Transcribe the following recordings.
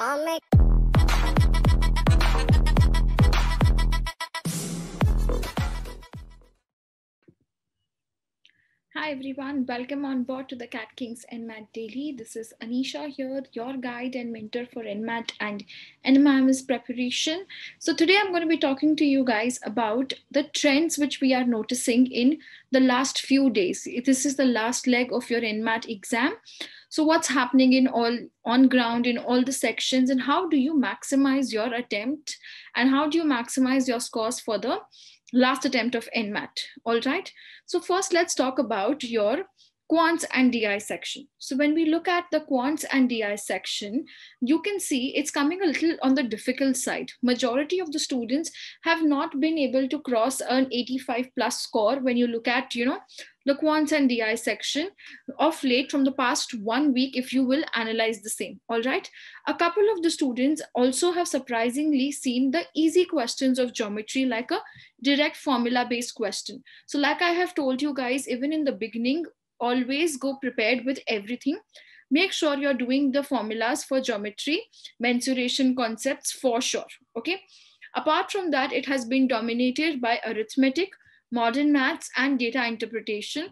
Hi everyone, welcome on board to the CATKing's NMAT Daily. This is Anisha here, your guide and mentor for NMAT and NMIMS preparation. So today I'm going to be talking to you guys about the trends which we are noticing in the last few days. This is the last leg of your NMAT exam. So what's happening in all on ground in all the sections, and how do you maximize your attempt, and how do you maximize your scores for the last attempt of NMAT? All right. So first, let's talk about your Quants and Di section. So when we look at the Quants and Di section, you can see it's coming a little on the difficult side. Majority of the students have not been able to cross an 85 plus score when you look at, the Quants and Di section of late from the past 1 week, if you will analyze the same. All right. A couple of the students also have surprisingly seen the easy questions of geometry, like a direct formula based question. So like I have told you guys, even in the beginning, always go prepared with everything. Make sure you're doing the formulas for geometry, mensuration concepts for sure. Okay. Apart from that, it has been dominated by arithmetic, modern maths, and data interpretation,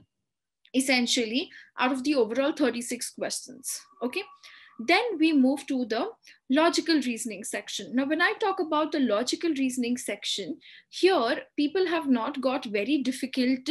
essentially out of the overall 36 questions. Okay. Then we move to the logical reasoning section. Now, when I talk about the logical reasoning section, here people have not got very difficult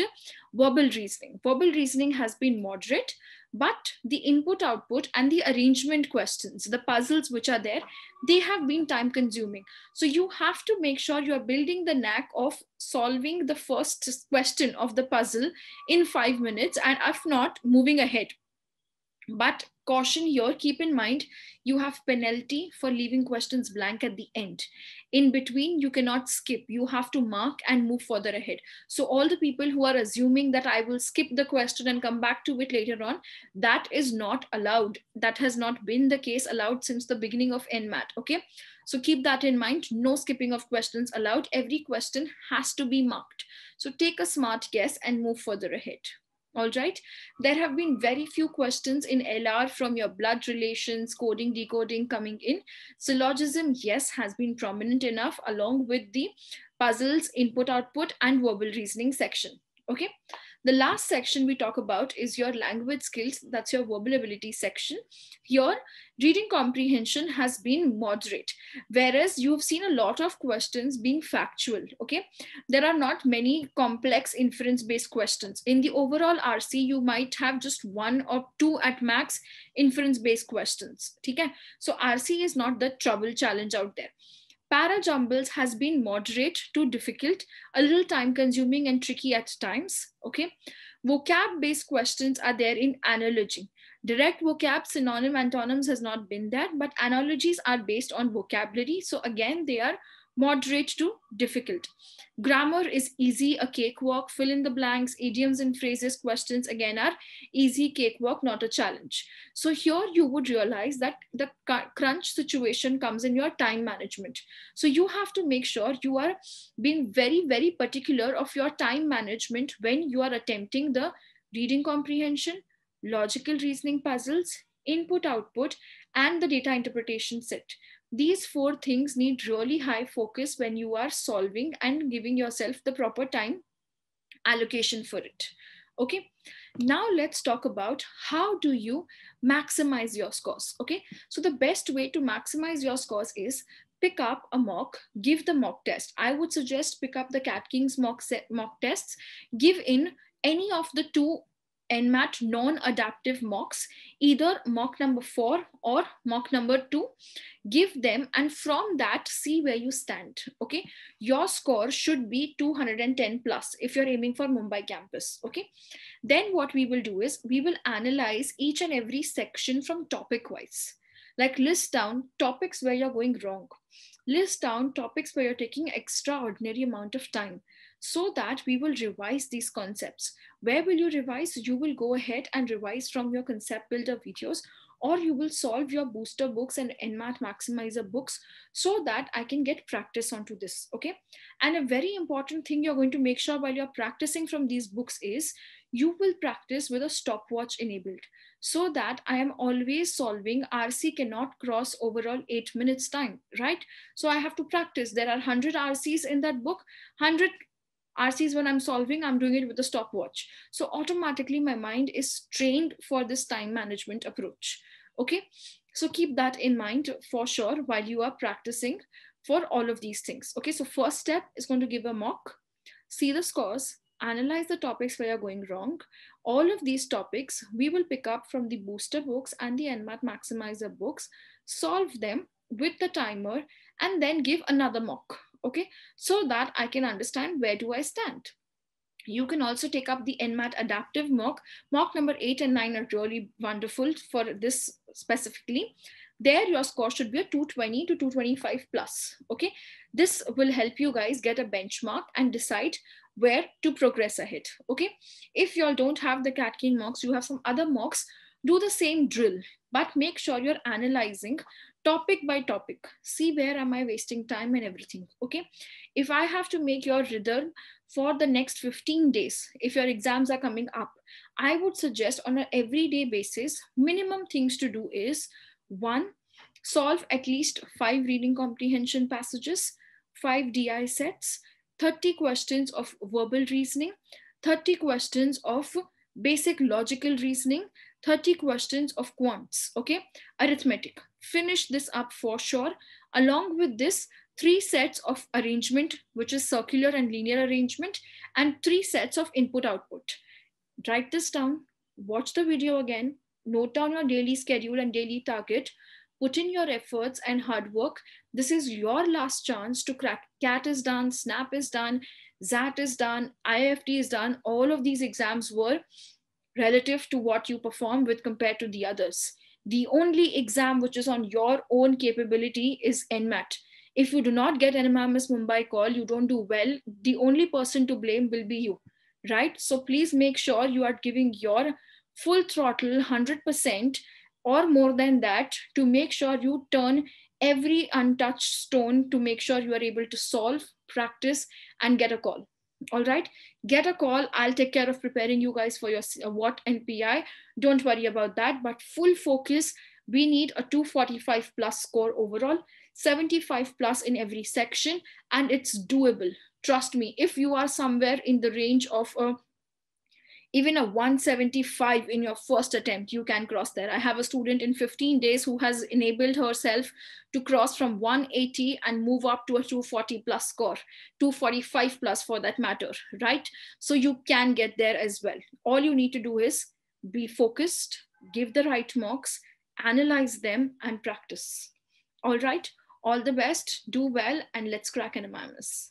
verbal reasoning. Verbal reasoning has been moderate, but the input output and the arrangement questions, the puzzles which are there, they have been time consuming. So you have to make sure you are building the knack of solving the first question of the puzzle in 5 minutes, and if not, moving ahead. But caution here, keep in mind, you have penalty for leaving questions blank at the end. In between, you cannot skip. You have to mark and move further ahead. So all the people who are assuming that I will skip the question and come back to it later on, that is not allowed. That has not been the case allowed since the beginning of NMAT. Okay. So keep that in mind. No skipping of questions allowed. Every question has to be marked. So take a smart guess and move further ahead. All right. There have been very few questions in LR from your blood relations, coding, decoding coming in. Syllogism, yes, has been prominent enough along with the puzzles, input, output, and verbal reasoning section. Okay. The last section we talk about is your language skills. That's your verbal ability section. Here, reading comprehension has been moderate, whereas you've seen a lot of questions being factual. Okay, there are not many complex inference-based questions. In the overall RC, you might have just 1 or 2 at max inference-based questions. Okay, so RC is not the trouble challenge out there. Para jumbles has been moderate to difficult, a little time consuming and tricky at times. Okay. Vocab based questions are there in analogy. Direct vocab, synonym, antonyms has not been there, but analogies are based on vocabulary. So again, they are moderate to difficult. Grammar is easy, a cakewalk. Fill in the blanks, idioms and phrases questions again are easy, cakewalk, not a challenge. So here you would realize that the crunch situation comes in your time management. So you have to make sure you are being very, very particular of your time management when you are attempting the reading comprehension, logical reasoning puzzles, input, output, and the data interpretation set. These 4 things need really high focus when you are solving and giving yourself the proper time allocation for it. Okay, now let's talk about how do you maximize your scores. Okay, so the best way to maximize your scores is pick up a mock, give the mock test. I would suggest pick up the CATKing's mock tests, give in any of the 2 NMAT non-adaptive mocks, either mock number 4 or mock number 2, give them, and from that see where you stand. Okay, your score should be 210 plus if you're aiming for Mumbai campus. Okay, then what we will do is we will analyze each and every section from topic wise. Like list down topics where you're going wrong, list down topics where you're taking extraordinary amount of time, so that we will revise these concepts. Where will you revise? You will go ahead and revise from your concept builder videos, or you will solve your booster books and NMAT maximizer books, so that I can get practice onto this. Okay. And a very important thing you're going to make sure while you're practicing from these books is you will practice with a stopwatch enabled, so that I am always solving. RC cannot cross overall 8 minutes time, right? So I have to practice. There are 100 RCs in that book. 100 RCs when I'm solving, I'm doing it with a stopwatch. So automatically my mind is trained for this time management approach. Okay, so keep that in mind for sure while you are practicing for all of these things. Okay, so first step is going to give a mock, see the scores, analyze the topics where you're going wrong. All of these topics we will pick up from the booster books and the NMAT Maximizer books, solve them with the timer, and then give another mock. Okay, so that I can understand where do I stand. You can also take up the NMAT adaptive mock. Mock number 8 and 9 are really wonderful for this specifically. There your score should be a 220 to 225 plus. Okay, this will help you guys get a benchmark and decide where to progress ahead. Okay, if you all don't have the CATKing mocks, you have some other mocks, do the same drill, but make sure you're analyzing topic by topic. See where am I wasting time and everything. Okay, if I have to make your rhythm for the next 15 days, if your exams are coming up, I would suggest on an everyday basis, minimum things to do is 1, solve at least 5 reading comprehension passages, 5 DI sets, 30 questions of verbal reasoning, 30 questions of basic logical reasoning, 30 questions of quants, okay, arithmetic. Finish this up for sure. Along with this, 3 sets of arrangement, which is circular and linear arrangement, and 3 sets of input-output. Write this down, watch the video again, note down your daily schedule and daily target, put in your efforts and hard work. This is your last chance to crack. CAT is done, SNAP is done, ZAT is done, IFT is done. All of these exams were relative to what you perform with compared to the others. The only exam which is on your own capability is NMAT. If you do not get NMIMS Mumbai call, you don't do well, the only person to blame will be you, right? So please make sure you are giving your full throttle, 100% or more than that, to make sure you turn every untouched stone to make sure you are able to solve, practice, and get a call. All right, get a call. I'll take care of preparing you guys for your WAT and PI. Don't worry about that, but full focus. We need a 245 plus score overall, 75 plus in every section, and it's doable. Trust me, if you are somewhere in the range of even a 175 in your first attempt, you can cross there. I have a student in 15 days who has enabled herself to cross from 180 and move up to a 240 plus score, 245 plus for that matter, right? So you can get there as well. All you need to do is be focused, give the right mocks, analyze them, and practice. All right, all the best, do well, and let's crack NMIMS.